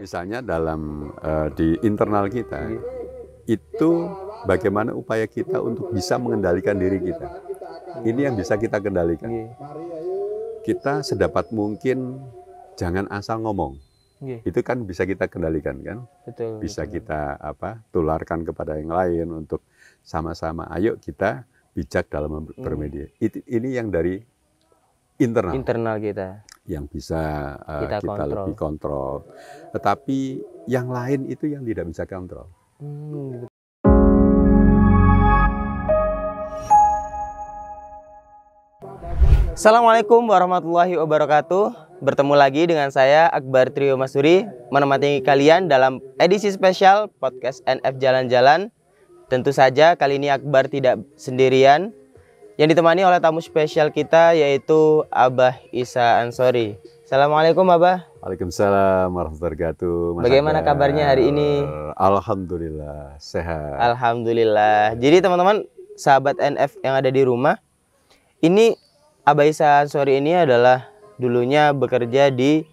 Misalnya dalam di internal kita itu bagaimana upaya kita untuk bisa mengendalikan diri kita. Ini yang bisa kita kendalikan. Kita sedapat mungkin jangan asal ngomong. Itu kan bisa kita kendalikan kan? Betul. Bisa kita tularkan kepada yang lain untuk sama-sama ayo kita bijak dalam bermedia. Ini yang dari internal kita yang bisa kita lebih kontrol. Tetapi yang lain itu yang tidak bisa kontrol. Assalamualaikum warahmatullahi wabarakatuh. Bertemu lagi dengan saya Akbar Trio Masuri, menemani kalian dalam edisi spesial podcast NF Jalan-Jalan. Tentu saja kali ini Akbar tidak sendirian, yang ditemani oleh tamu spesial kita yaitu Abah Isa Ansori. Assalamualaikum Abah. Waalaikumsalam warahmatullahi wabarakatuh. Bagaimana kabarnya hari ini? Alhamdulillah sehat. Alhamdulillah. Jadi teman-teman sahabat NF yang ada di rumah, ini Abah Isa Ansori ini adalah dulunya bekerja di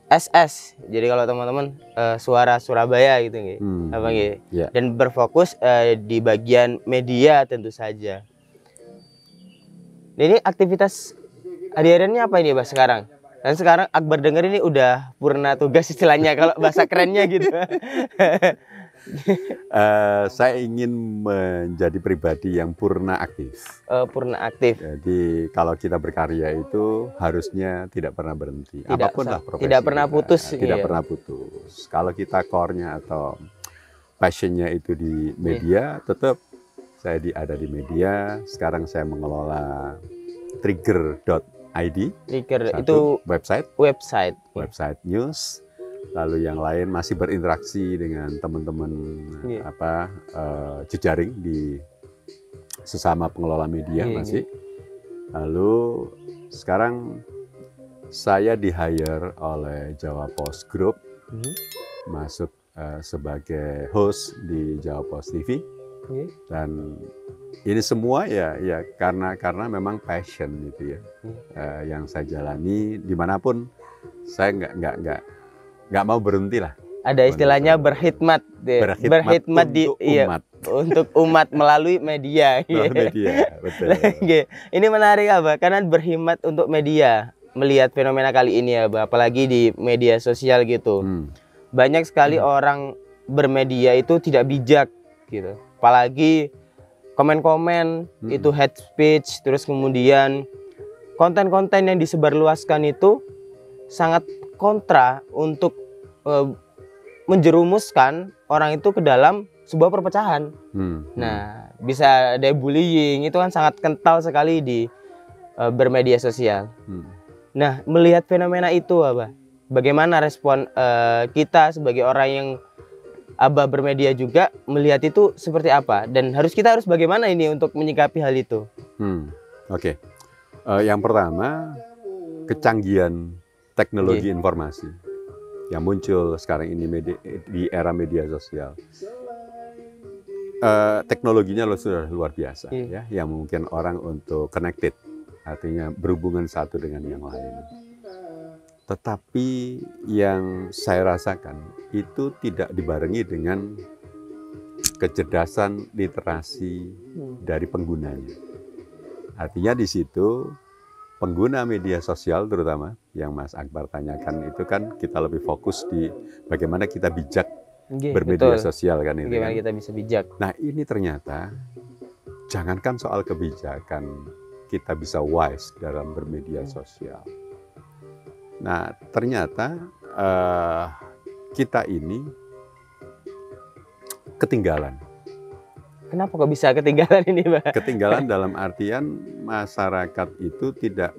SS. Jadi kalau teman-teman Suara Surabaya gitu nggih. Yeah. Dan berfokus di bagian media tentu saja. Ini aktivitas hariannya apa ini Bah sekarang? Dan sekarang Akbar dengar ini udah purna tugas istilahnya kalau bahasa kerennya gitu. Saya ingin menjadi pribadi yang purna aktif. Purna aktif. Jadi kalau kita berkarya itu harusnya tidak pernah berhenti. Apapun lah profesi. Tidak pernah putus. Tidak pernah putus. Kalau kita core-nya atau passion-nya itu di media, tetap saya ada di media. Sekarang saya mengelola trigger.id. Trigger itu website news. Lalu yang lain masih berinteraksi dengan teman-teman jejaring di sesama pengelola media masih. Lalu sekarang saya di-hire oleh Jawa Post Group masuk sebagai host di Jawa Post TV. Dan ini semua ya karena memang passion gitu ya yang saya jalani dimanapun. Saya nggak mau berhenti lah. Ada istilahnya berkhidmat untuk umat. Untuk umat melalui media. Media, betul. Ini menarik Abah, karena berkhidmat untuk media. Melihat fenomena kali ini ya, Abah, apalagi di media sosial gitu. Banyak sekali orang bermedia itu tidak bijak gitu. Apalagi komen-komen itu hate speech, terus kemudian konten-konten yang disebarluaskan itu sangat kontra untuk menjerumuskan orang itu ke dalam sebuah perpecahan. Nah, bisa ada bullying, itu kan sangat kental sekali di bermedia sosial. Nah, melihat fenomena itu Abah, bagaimana respon kita sebagai orang yang Abah bermedia juga melihat itu seperti apa? Dan kita harus bagaimana ini untuk menyikapi hal itu? Oke. Yang pertama, kecanggihan teknologi informasi yang muncul sekarang ini di era media sosial. Teknologinya sudah luar biasa ya, yang mungkin orang untuk connected, artinya berhubungan satu dengan yang lain. Tetapi yang saya rasakan itu tidak dibarengi dengan kecerdasan literasi dari penggunanya. Artinya di situ pengguna media sosial terutama yang Mas Akbar tanyakan itu kan kita lebih fokus di bagaimana kita bijak bermedia sosial kan ini. Bagaimana kita bisa bijak. Nah ini ternyata jangankan soal kebijakan, kita bisa wise dalam bermedia sosial. Nah ternyata kita ini ketinggalan. Kenapa kok bisa ketinggalan ini, Mbak? Ketinggalan dalam artian masyarakat itu tidak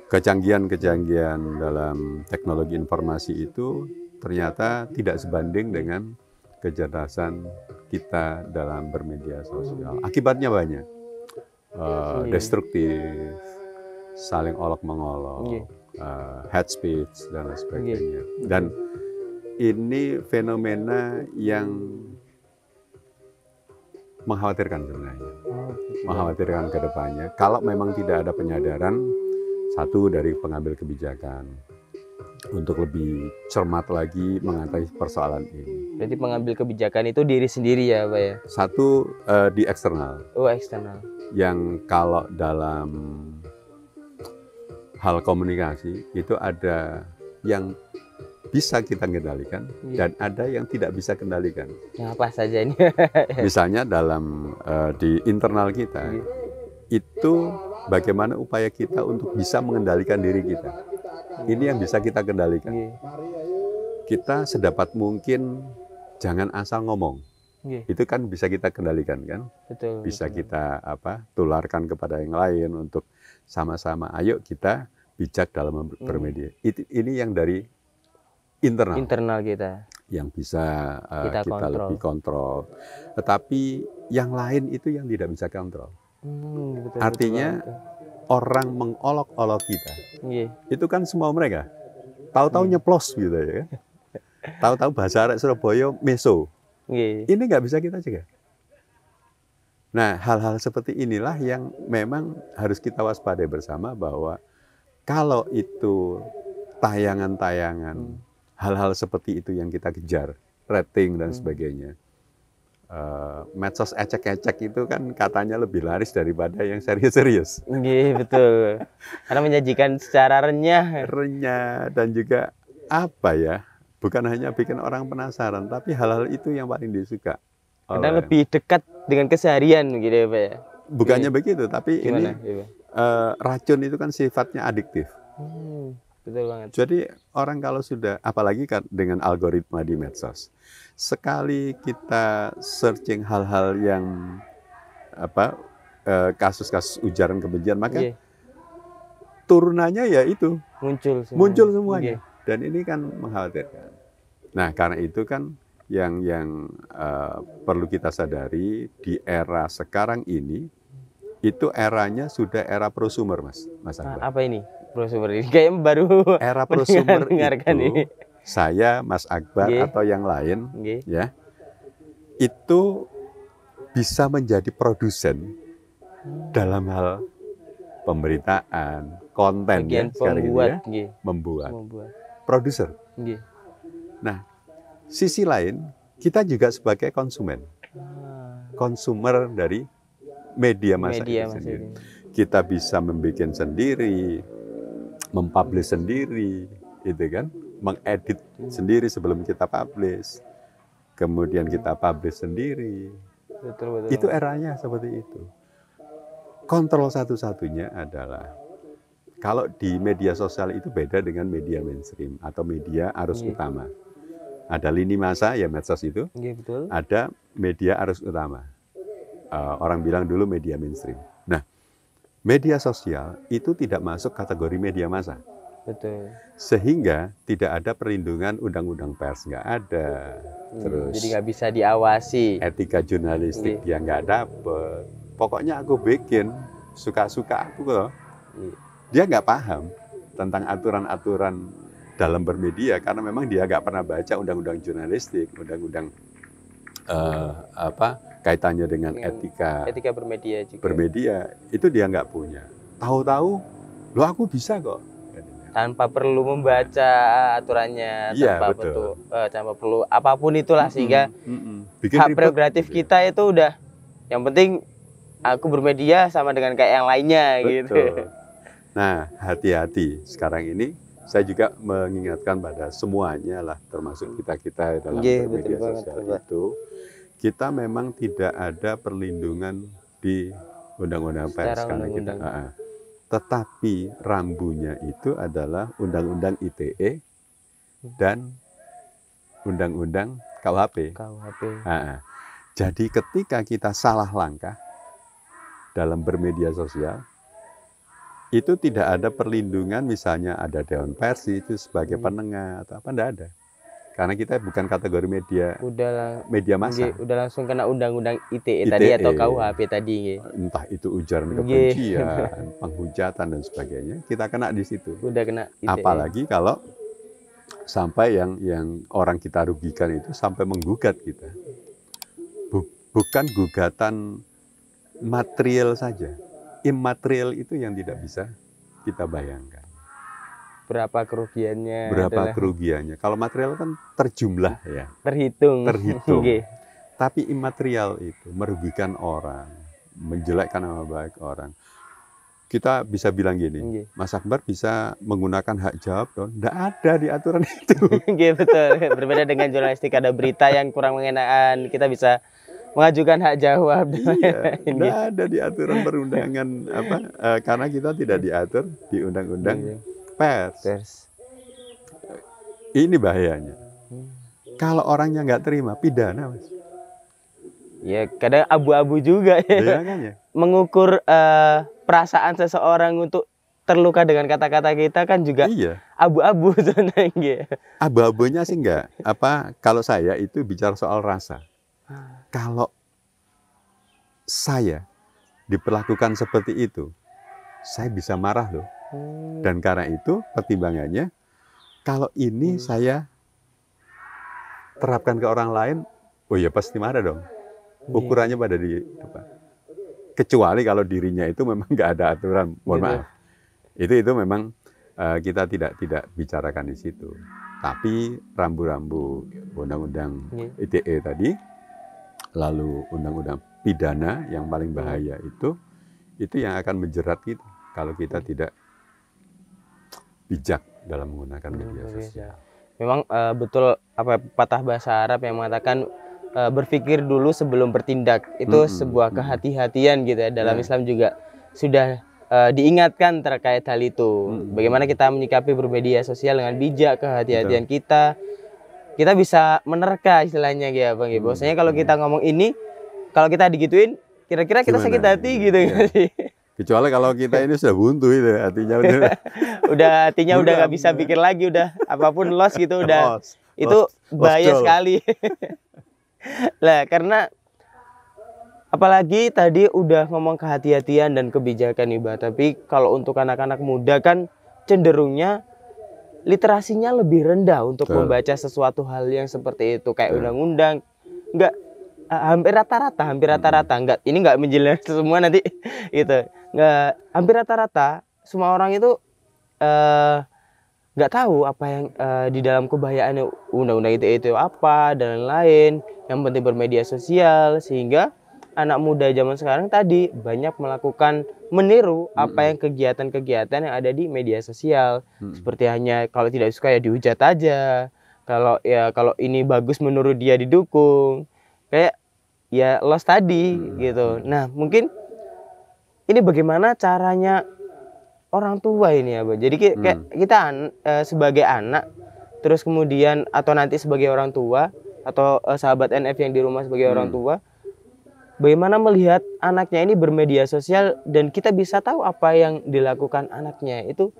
kecanggihan dalam teknologi informasi itu ternyata tidak sebanding dengan kecerdasan kita dalam bermedia sosial. Akibatnya banyak, destruktif, saling olok-mengolok, hate speech dan sebagainya. Dan ini fenomena yang mengkhawatirkan sebenarnya, mengkhawatirkan ke depannya. Kalau memang tidak ada penyadaran, Satu dari pengambil kebijakan untuk lebih cermat lagi mengatasi persoalan ini. Berarti pengambil kebijakan itu diri sendiri ya, Pak ya? Satu di eksternal. Oh, eksternal. Yang kalau dalam hal komunikasi itu ada yang bisa kita kendalikan dan ada yang tidak bisa kendalikan. Yang apa saja ini? Misalnya dalam di internal kita itu bagaimana upaya kita untuk bisa mengendalikan diri kita. Ini yang bisa kita kendalikan. Kita sedapat mungkin jangan asal ngomong. Itu kan bisa kita kendalikan kan? Betul. Bisa kita tularkan kepada yang lain untuk sama-sama ayo kita bijak dalam bermedia. Ini yang dari internal kita yang bisa kita kontrol. lebih kontrol. Tetapi yang lain itu yang tidak bisa kontrol. Betul, artinya betul. Orang mengolok-olok kita. Itu kan semua mereka. Tahu-tahu nyeplos gitu ya kan. Tahu-tahu bahasa arek Surabaya meso. Ini nggak bisa kita cegah. Nah, hal-hal seperti inilah yang memang harus kita waspadai bersama, bahwa kalau itu tayangan-tayangan hal-hal seperti itu yang kita kejar, rating dan sebagainya. Medsos ecek-ecek itu kan katanya lebih laris daripada yang serius-serius. Betul. Karena menyajikan secara renyah. Renyah dan juga bukan hanya bikin orang penasaran, tapi hal-hal itu yang paling disuka. Karena lebih dekat dengan keseharian gitu ya, Pak ya. Bukannya begitu, tapi gimana? Racun itu kan sifatnya adiktif. Betul banget. Jadi orang kalau sudah, apalagi dengan algoritma di medsos, sekali kita searching hal-hal yang kasus-kasus ujaran kebencian, maka turunannya ya itu muncul semuanya. Dan ini kan mengkhawatirkan. Nah, karena itu kan yang perlu kita sadari di era sekarang ini, itu eranya sudah era prosumer, Mas Akbar. Apa ini prosumer ini? Kayaknya baru era prosumer itu ini. Saya, Mas Akbar atau yang lain ya, itu bisa menjadi produsen dalam hal pemberitaan, konten sekarang ini membuat. Produser. Nah, sisi lain kita juga sebagai konsumer dari media massa itu sendiri. Kita bisa membuat sendiri, mempublish sendiri, itu kan, mengedit sendiri sebelum kita publish, kemudian kita publish sendiri. Betul. Itu eranya seperti itu. Kontrol satu-satunya adalah, kalau di media sosial itu beda dengan media mainstream atau media arus utama. Ada lini massa ya medsos itu, betul. Ada media arus utama. Orang bilang dulu media mainstream. Nah, media sosial itu tidak masuk kategori media massa. Betul. Sehingga tidak ada perlindungan undang-undang pers, nggak ada. Terus jadi nggak bisa diawasi. Etika jurnalistik dia nggak dapet. Pokoknya aku bikin suka-suka aku loh. Dia nggak paham tentang aturan-aturan dalam bermedia karena memang dia nggak pernah baca undang-undang jurnalistik, undang-undang kaitannya dengan etika bermedia juga. Bermedia itu dia nggak punya. Tahu-tahu, loh aku bisa kok. Tanpa perlu membaca aturannya, tanpa perlu apapun itulah, sehingga hak prerogatif kita itu udah, yang penting aku bermedia sama dengan kayak yang lainnya. Gitu. Nah, hati-hati sekarang ini. Saya juga mengingatkan pada semuanya lah, termasuk kita-kita dalam bermedia sosial itu, kita memang tidak ada perlindungan di undang-undang pers karena kita. Tetapi rambunya itu adalah undang-undang ITE dan undang-undang KUHP. Jadi ketika kita salah langkah dalam bermedia sosial, itu tidak ada perlindungan, misalnya ada Dewan Pers itu sebagai penengah atau apa, enggak ada. Karena kita bukan kategori media massa. Udah langsung kena undang-undang ITE tadi atau KUHP tadi. Entah itu ujaran kebencian, penghujatan dan sebagainya, kita kena di situ. Udah kena ITE. Apalagi kalau sampai yang orang kita rugikan itu sampai menggugat kita. Bukan gugatan material saja. Imaterial itu yang tidak bisa kita bayangkan. Berapa kerugiannya? Berapa kerugiannya? Kalau material kan terjumlah ya. Terhitung. Terhitung. Tapi imaterial itu merugikan orang, menjelekkan nama baik orang. Kita bisa bilang gini, Mas Akbar bisa menggunakan hak jawab dong. Nggak ada di aturan itu. Betul. Berbeda dengan jurnalistik, ada berita yang kurang mengenakan, kita bisa mengajukan hak jawab. Iya, nggak ada di aturan perundangan karena kita tidak diatur di undang-undang pers. Ini bahayanya. Kalau orangnya nggak terima, pidana, Mas. Ya, kadang abu-abu juga ya. Mengukur perasaan seseorang untuk terluka dengan kata-kata kita kan juga abu-abu sebenarnya. Abu-abunya sih enggak. Kalau saya itu bicara soal rasa. Kalau saya diperlakukan seperti itu, saya bisa marah loh. Dan karena itu pertimbangannya, kalau ini saya terapkan ke orang lain, oh ya pasti marah dong. Ukurannya pada kecuali kalau dirinya itu memang nggak ada aturan, mohon maaf. Itu memang kita tidak bicarakan di situ. Tapi rambu-rambu undang-undang ITE tadi, lalu undang-undang pidana yang paling bahaya itu yang akan menjerat kita kalau kita tidak bijak dalam menggunakan media sosial. Memang betul patah bahasa Arab yang mengatakan berpikir dulu sebelum bertindak. Itu sebuah kehati-hatian gitu ya. Dalam Islam juga sudah diingatkan terkait hal itu. Bagaimana kita menyikapi bermedia sosial dengan bijak, kehati-hatian kita bisa menerka istilahnya gitu ya Bang. Bahwasanya kalau kita ngomong ini, kalau kita digituin, kira-kira kita sakit hati gitu nggak sih? Kecuali kalau kita ini sudah buntu itu hatinya hatinya udah nggak bisa pikir lagi, udah apapun loss gitu, udah itu bahaya sekali. Lah karena apalagi tadi udah ngomong kehati-hatian dan kebijakan Mbak, tapi kalau untuk anak-anak muda kan cenderungnya literasinya lebih rendah untuk membaca sesuatu hal yang seperti itu, kayak undang-undang nggak hampir rata-rata enggak, ini nggak menjelaskan semua nanti gitu, nggak, hampir rata-rata semua orang itu nggak tahu apa yang di dalam kebahayaannya undang-undang itu apa dan lain-lain. Yang penting bermedia sosial, sehingga anak muda zaman sekarang tadi banyak meniru apa yang kegiatan-kegiatan yang ada di media sosial. Seperti hanya kalau tidak suka ya dihujat aja, kalau ini bagus menurut dia didukung, kayak ya loss tadi gitu. Nah mungkin ini bagaimana caranya orang tua ini ya Bang. Jadi kayak kita sebagai anak, terus kemudian atau nanti sebagai orang tua, atau sahabat NF yang di rumah sebagai orang tua, bagaimana melihat anaknya ini bermedia sosial dan kita bisa tahu apa yang dilakukan anaknya itu,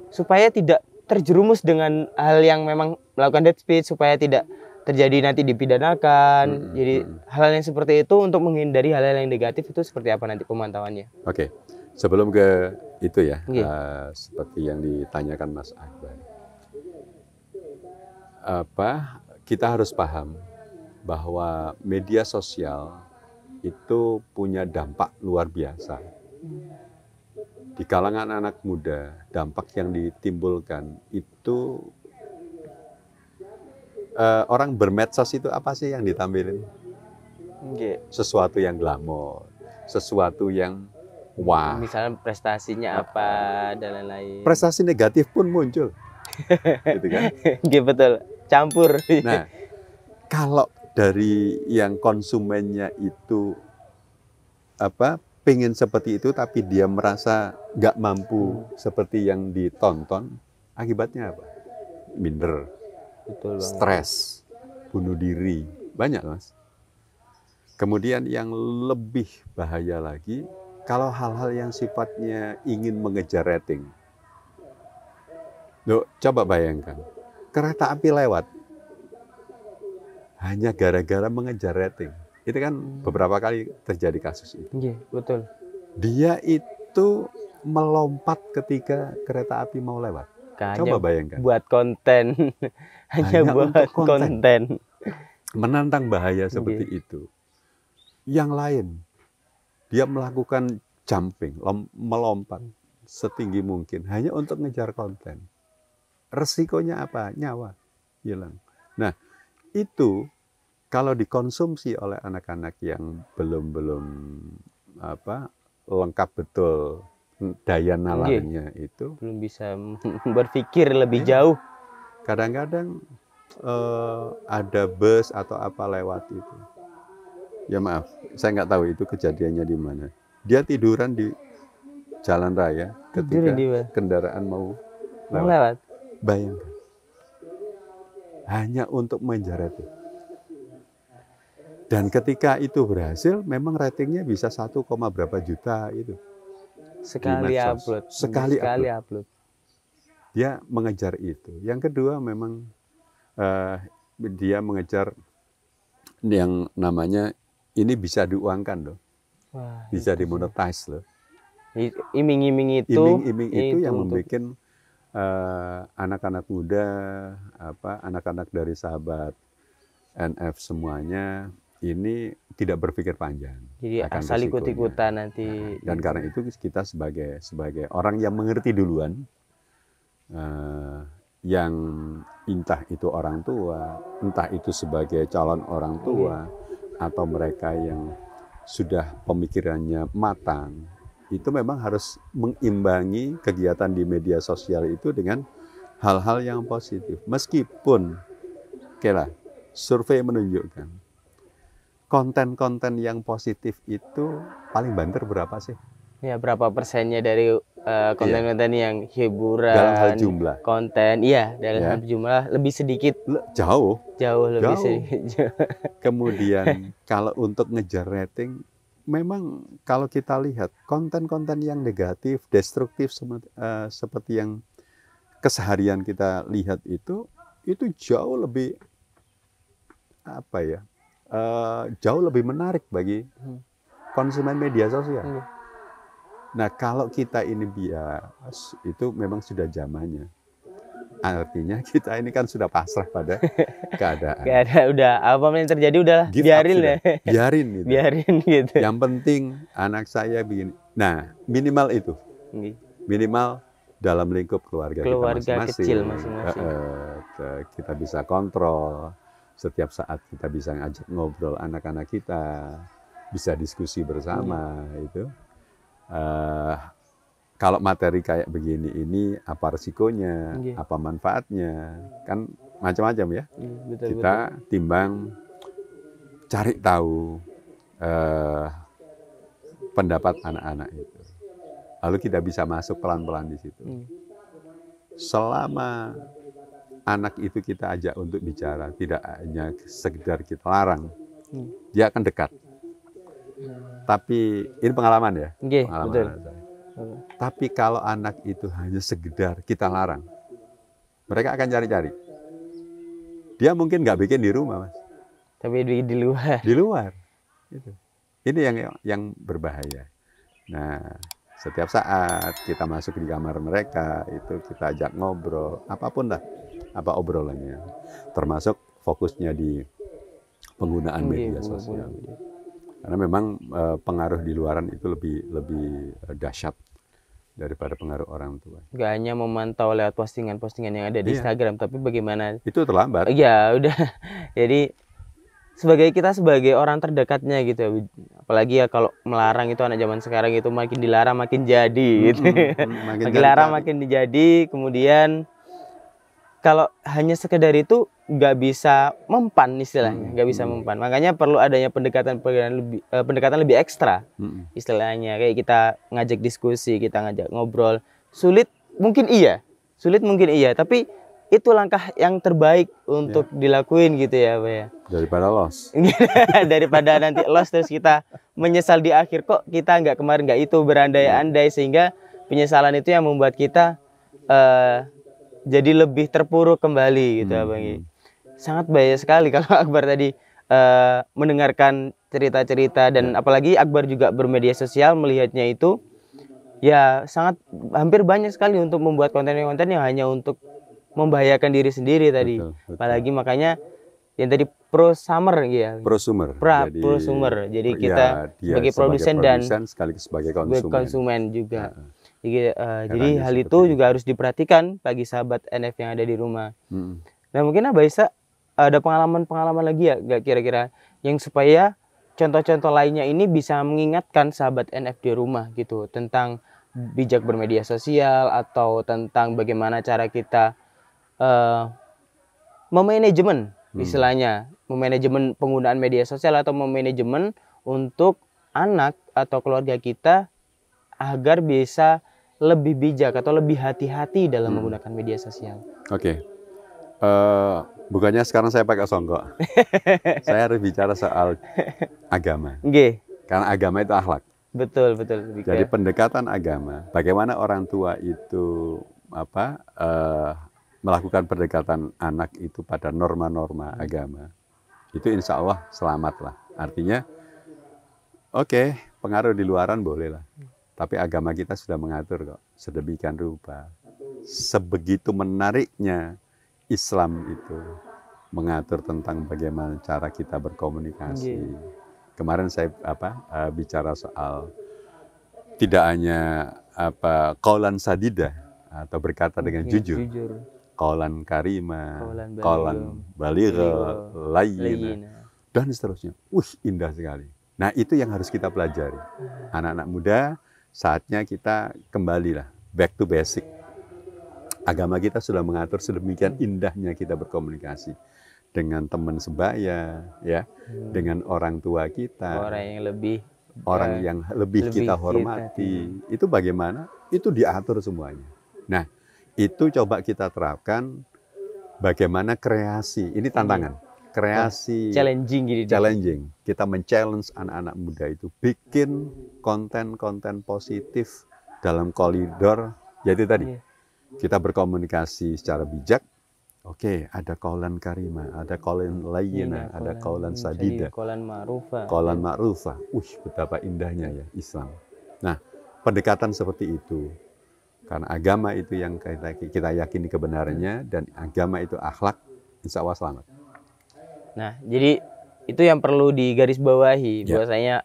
supaya tidak terjerumus dengan hal yang memang melakukan hate speech, supaya tidak terjadi nanti dipidanakan. Jadi hal yang seperti itu, untuk menghindari hal-hal yang negatif itu seperti apa nanti pemantauannya? Oke, sebelum ke itu ya, seperti yang ditanyakan Mas Akbar, kita harus paham bahwa media sosial itu punya dampak luar biasa. Di kalangan anak muda, dampak yang ditimbulkan itu, orang bermedsos itu apa sih yang ditampilin? Sesuatu yang glamor, sesuatu yang wah. Misalnya prestasinya apa dan lain-lain. Prestasi negatif pun muncul. Gitu kan? Betul, campur. Nah, kalau dari yang konsumennya itu pengen seperti itu, tapi dia merasa nggak mampu seperti yang ditonton, akibatnya apa? Minder, stres, bunuh diri, banyak Mas. Kemudian yang lebih bahaya lagi, kalau hal-hal yang sifatnya ingin mengejar rating. Loh, coba bayangkan, kereta api lewat hanya gara-gara mengejar rating. Itu kan beberapa kali terjadi kasus itu. Betul. Dia itu melompat ketika kereta api mau lewat. Coba bayangkan. Buat konten. hanya buat konten. Menantang bahaya seperti itu. Yang lain, dia melakukan jumping, melompat setinggi mungkin hanya untuk ngejar konten. Resikonya apa? Nyawa hilang. Nah, itu kalau dikonsumsi oleh anak-anak yang belum lengkap betul daya nalarnya itu, belum bisa berpikir lebih jauh. Kadang-kadang ada bus atau apa lewat itu. Ya maaf, saya nggak tahu itu kejadiannya di mana. Dia tiduran di jalan raya ketika kendaraan mau lewat. Bayangkan, hanya untuk mengejar itu. Dan ketika itu berhasil, memang ratingnya bisa 1, berapa juta itu. Sekali upload. Sekali upload. Dia mengejar itu. Yang kedua memang dia mengejar yang namanya ini bisa diuangkan loh. Wah, bisa dimonetize loh. Iming-iming itu yang membuat anak-anak muda, anak-anak dari sahabat NF semuanya ini tidak berpikir panjang. Jadi asal ikut-ikutan nanti. Dan karena itu kita sebagai orang yang mengerti duluan, yang entah itu orang tua, entah itu sebagai calon orang tua, atau mereka yang sudah pemikirannya matang, itu memang harus mengimbangi kegiatan di media sosial itu dengan hal-hal yang positif. Meskipun, survei menunjukkan konten-konten yang positif itu paling banter berapa sih? Ya, berapa persennya dari konten-konten yang hiburan, dalam hal jumlah konten, dalam hal jumlah lebih sedikit, jauh lebih sedikit. Kemudian kalau untuk ngejar rating, memang kalau kita lihat konten-konten yang negatif, destruktif seperti yang keseharian kita lihat itu jauh lebih jauh lebih menarik bagi konsumen media sosial. Nah, kalau kita ini bias, itu memang sudah zamannya. Artinya kita ini kan sudah pasrah pada keadaan. Udah apa yang terjadi udah biarin ya. Biarin gitu. Yang penting anak saya begini. Nah, minimal itu. Minimal dalam lingkup keluarga kita masing-masing. Kecil masing-masing. Kita bisa kontrol. Setiap saat kita bisa ngajak ngobrol anak-anak kita, bisa diskusi bersama itu. Kalau materi kayak begini ini apa resikonya, apa manfaatnya, kan macam-macam ya. Kita timbang cari tahu pendapat anak-anak itu. Lalu kita bisa masuk pelan-pelan di situ. Selama anak itu kita ajak untuk bicara, tidak hanya sekedar kita larang, dia akan dekat. Tapi ini pengalaman ya, pengalaman saya. Tapi kalau anak itu hanya sekedar kita larang, mereka akan cari-cari. Dia mungkin nggak bikin di rumah, Mas. Tapi di luar. Di luar. Ini yang berbahaya. Nah, setiap saat kita masuk di kamar mereka, itu kita ajak ngobrol, apapun lah, apa obrolannya. Termasuk fokusnya di penggunaan media sosial. Karena memang pengaruh di luaran itu lebih dahsyat daripada pengaruh orang tua. Gak hanya memantau lewat postingan-postingan yang ada di Instagram, tapi bagaimana? Itu terlambat. Ya udah. Jadi kita sebagai orang terdekatnya gitu, apalagi ya kalau melarang itu anak zaman sekarang itu makin dilarang makin jadi gitu. Makin dilarang makin jadi. Kemudian kalau hanya sekedar itu nggak bisa mempan istilahnya, nggak bisa mempan. Makanya perlu adanya pendekatan lebih ekstra istilahnya, kayak kita ngajak diskusi, kita ngajak ngobrol. Sulit mungkin iya, tapi itu langkah yang terbaik untuk dilakuin gitu ya, Pak ya. Daripada loss. Daripada nanti loss terus kita menyesal di akhir, kok kita kemarin nggak itu, berandai-andai, sehingga penyesalan itu yang membuat kita jadi lebih terpuruk kembali gitu, Bang. Sangat bahaya sekali kalau Akbar tadi mendengarkan cerita-cerita, dan apalagi Akbar juga bermedia sosial, melihatnya itu ya hampir banyak sekali untuk membuat konten-konten yang hanya untuk membahayakan diri sendiri tadi. Betul. Apalagi makanya yang tadi prosumer ya. Prosumer. Prosumer. Jadi kita sebagai produsen dan sekaligus sebagai konsumen juga. Jadi hal itu juga harus diperhatikan bagi sahabat NF yang ada di rumah. Nah mungkin Abah Isa ada pengalaman-pengalaman lagi ya gak kira-kira yang supaya contoh-contoh lainnya ini bisa mengingatkan sahabat NF di rumah gitu tentang bijak bermedia sosial atau tentang bagaimana cara kita memanajemen istilahnya, memanajemen penggunaan media sosial atau memanajemen untuk anak atau keluarga kita agar bisa lebih bijak atau lebih hati-hati dalam menggunakan media sosial. Oke. Bukannya sekarang saya pakai songkok. Saya harus bicara soal agama. Karena agama itu akhlak. Betul. Jadi pendekatan agama, bagaimana orang tua itu melakukan pendekatan anak itu pada norma-norma agama. Itu insya Allah selamatlah. Artinya, oke, pengaruh di luaran boleh lah. Tapi agama kita sudah mengatur kok, sedemikian rupa. Sebegitu menariknya Islam itu mengatur tentang bagaimana cara kita berkomunikasi. Kemarin saya bicara soal tidak hanya qaulan sadida atau berkata dengan jujur. Qaulan karima, qaulan baligha, layyina, dan seterusnya. Indah sekali. Nah, itu yang harus kita pelajari. Anak-anak muda, saatnya kita kembalilah back to basic. Agama kita sudah mengatur sedemikian indahnya kita berkomunikasi dengan teman sebaya, ya, dengan orang tua kita, orang yang lebih kita hormati. Itu bagaimana? Itu diatur semuanya. Nah, itu coba kita terapkan bagaimana kreasi. Ini tantangan. Kreasi. Challenging. Kita men-challenge anak-anak muda itu. Bikin konten-konten positif dalam koridor. Yaitu tadi. Kita berkomunikasi secara bijak. Oke, ada qaulan karima, ada qaulan layyina, ada qaulan sadida. Qaulan ma'rufah. Qaulan ma'rufah. Betapa indahnya ya Islam. Nah, pendekatan seperti itu. Karena agama itu yang kita yakini kebenarannya dan agama itu akhlak, insya Allah selamat. Nah, jadi itu yang perlu digarisbawahi bahwasanya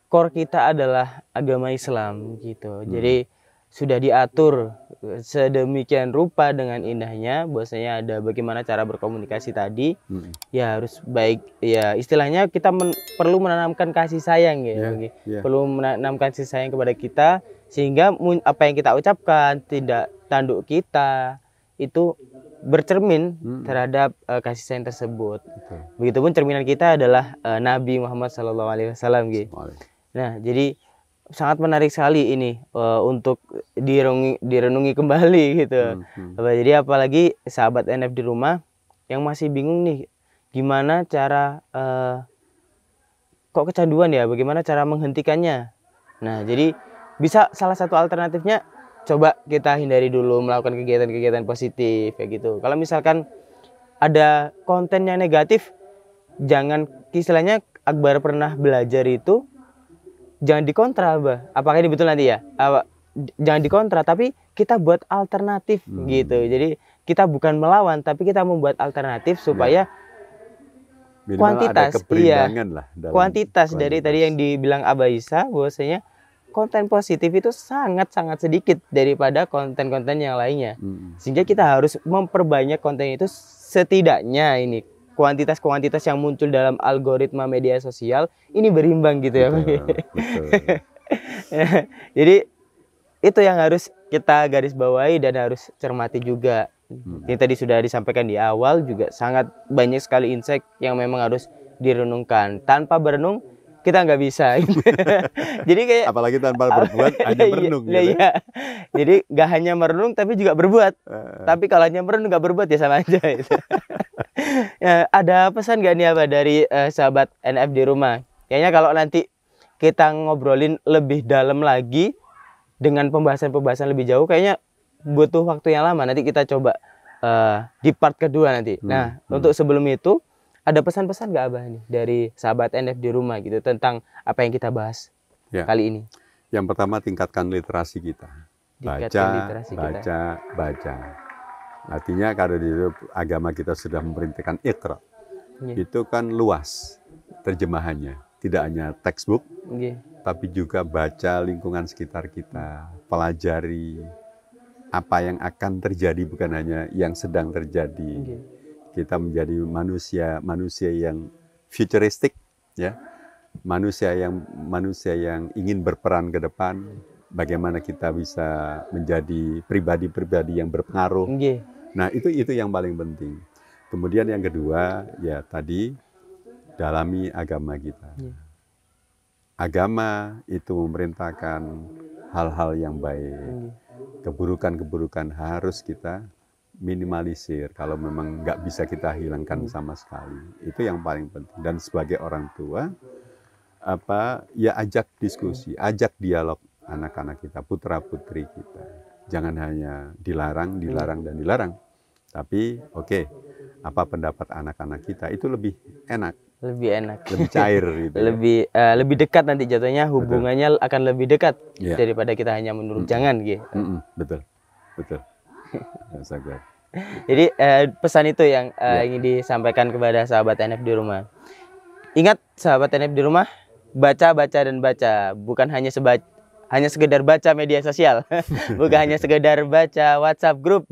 core kita adalah agama Islam gitu. Jadi sudah diatur sedemikian rupa dengan indahnya bahwasanya ada bagaimana cara berkomunikasi tadi. Ya harus baik ya, istilahnya kita perlu menanamkan kasih sayang ya. Perlu menanamkan kasih sayang kepada kita sehingga apa yang kita ucapkan, tindak tanduk kita itu bercermin terhadap kasih sayang tersebut. Begitupun cerminan kita adalah Nabi Muhammad SAW. Nah, jadi sangat menarik sekali ini untuk direnungi kembali gitu. Jadi apalagi sahabat NF di rumah yang masih bingung nih gimana cara kok kecanduan ya, bagaimana cara menghentikannya. Nah, jadi bisa salah satu alternatifnya coba kita hindari dulu melakukan kegiatan-kegiatan positif kayak gitu. Kalau misalkan ada konten yang negatif, jangan, istilahnya Akbar pernah belajar itu jangan dikontra, apakah ini betul nanti ya? Jangan dikontra, tapi kita buat alternatif gitu. Jadi kita bukan melawan, tapi kita membuat alternatif supaya kuantitas, kuantitas dari tadi yang dibilang Abah Isa, bahwasanya konten positif itu sangat-sangat sedikit daripada konten-konten yang lainnya. Sehingga kita harus memperbanyak konten itu, setidaknya ini kuantitas-kuantitas yang muncul dalam algoritma media sosial ini berimbang gitu ya. Betul. Jadi itu yang harus kita garis bawahi dan harus cermati juga. Ini tadi sudah disampaikan di awal juga sangat banyak sekali insight yang memang harus direnungkan. Tanpa berenung kita nggak bisa. Jadi kayak apalagi tanpa berbuat hanya merenung. Iya. Jadi nggak hanya merenung tapi juga berbuat. Tapi kalau hanya merenung nggak berbuat ya sama aja. Ya, ada pesan nggak nih apa dari sahabat NF di rumah? Kayaknya kalau nanti kita ngobrolin lebih dalam lagi dengan pembahasan-pembahasan lebih jauh, kayaknya butuh waktu yang lama. Nanti kita coba di part kedua nanti. Nah, untuk sebelum itu ada pesan-pesan nggak Abah nih dari sahabat NF di rumah gitu tentang apa yang kita bahas kali ini? Yang pertama, tingkatkan literasi kita. Baca. Artinya kalau di agama kita sudah memerintahkan Iqra, itu kan luas terjemahannya. Tidak hanya textbook, tapi juga baca lingkungan sekitar kita, pelajari apa yang akan terjadi, bukan hanya yang sedang terjadi. Kita menjadi manusia yang futuristik, ya, manusia yang ingin berperan ke depan. Bagaimana kita bisa menjadi pribadi-pribadi yang berpengaruh. Nah, itu yang paling penting. Kemudian yang kedua, ya tadi, dalami agama kita. Agama itu memerintahkan hal-hal yang baik. Keburukan-keburukan harus kita minimalisir. Kalau memang nggak bisa kita hilangkan sama sekali. Itu yang paling penting. Dan sebagai orang tua, ya ajak diskusi, ajak dialog anak-anak kita, putra-putri kita. Jangan hanya dilarang, dan dilarang. Tapi oke, apa pendapat anak-anak kita itu lebih enak. Lebih cair gitu. Lebih dekat nanti jatuhnya, hubungannya akan lebih dekat daripada kita hanya menurut jangan gitu. Betul. Jadi pesan itu yang ingin disampaikan kepada sahabat NF di rumah. Ingat sahabat NF di rumah, baca dan baca, bukan hanya sekedar baca media sosial, bukan hanya sekedar baca WhatsApp grup,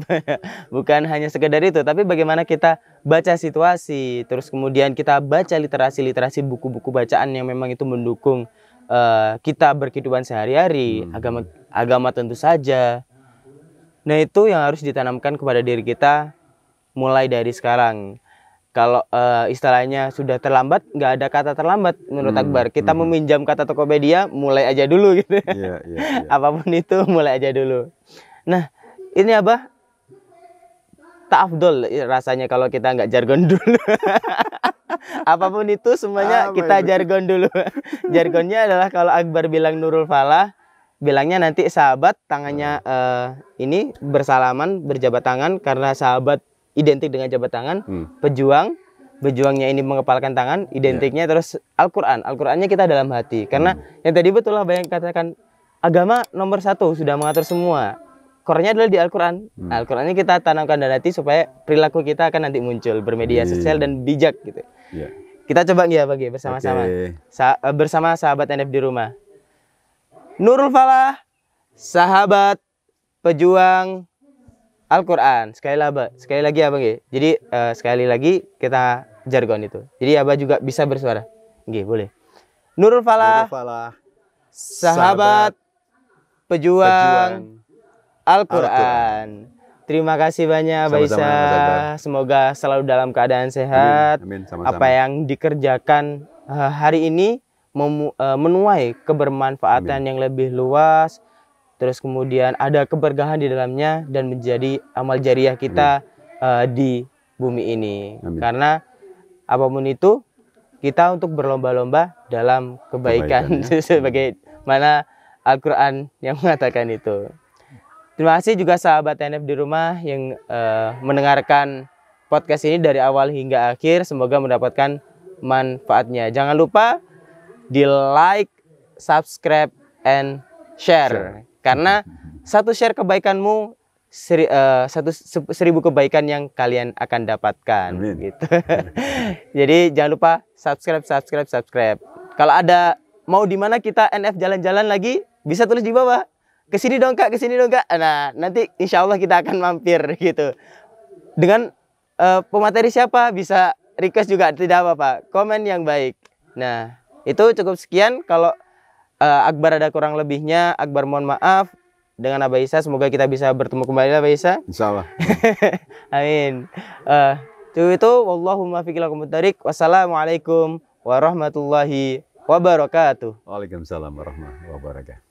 bukan hanya sekedar itu, tapi bagaimana kita baca situasi, terus kemudian kita baca literasi buku-buku bacaan yang memang itu mendukung kita berkehidupan sehari-hari, agama tentu saja. Nah, itu yang harus ditanamkan kepada diri kita mulai dari sekarang. Kalau istilahnya sudah terlambat, nggak ada kata terlambat menurut Akbar. Kita meminjam kata Tokopedia, mulai aja dulu gitu. Apapun itu, mulai aja dulu. Nah, ini Abah, tak afdol rasanya kalau kita nggak jargon dulu. Apapun itu semuanya kita jargon dulu. Jargonnya adalah kalau Akbar bilang Nurul Falah, bilangnya nanti sahabat, tangannya ini bersalaman, berjabat tangan, karena sahabat identik dengan jabat tangan. Pejuangnya ini mengepalkan tangan, identiknya. Terus Al-Qur'annya kita dalam hati, karena yang tadi betul lah yang katakan, agama nomor 1 sudah mengatur semua, core-nya adalah di Al-Qur'an. Al-Qur'annya kita tanamkan dalam hati supaya perilaku kita akan nanti muncul bermedia sosial dan bijak gitu. Kita coba ya bagi bersama-sama bersama sahabat NF di rumah. Nurul Falah, sahabat pejuang Al-Qur'an. Sekali lagi Abang ya. Jadi sekali lagi kita jargon itu. Jadi Abang juga bisa bersuara. Nggih, boleh. Nurul Falah, sahabat pejuang Al-Qur'an. Terima kasih banyak Abah Isa. Semoga selalu dalam keadaan sehat. Amin. Sama-sama. Apa yang dikerjakan hari ini menuai kebermanfaatan yang lebih luas, terus kemudian ada keberkahan di dalamnya dan menjadi amal jariah kita di bumi ini. Karena apapun itu, kita untuk berlomba-lomba dalam kebaikan sebagaimana Al-Qur'an yang mengatakan itu. Terima kasih juga sahabat NF di rumah yang mendengarkan podcast ini dari awal hingga akhir. Semoga mendapatkan manfaatnya. Jangan lupa di like, subscribe, and share. Karena satu share kebaikanmu, 1000 kebaikan yang kalian akan dapatkan. Gitu. Jadi jangan lupa subscribe. Kalau ada mau di mana kita NF jalan-jalan lagi, bisa tulis di bawah. Kesini dong kak. Nah, nanti insya Allah kita akan mampir gitu. Dengan pemateri siapa bisa request juga, tidak apa-apa. Komen yang baik. Nah, itu cukup sekian. Kalau Akbar ada kurang lebihnya, Akbar mohon maaf. Dengan Abah Isa, semoga kita bisa bertemu kembali Abah Isa. Insya Allah. Amin. Itu wallahumma fiqh lakum tarik. Wassalamualaikum warahmatullahi wabarakatuh. Waalaikumsalam warahmatullahi wabarakatuh.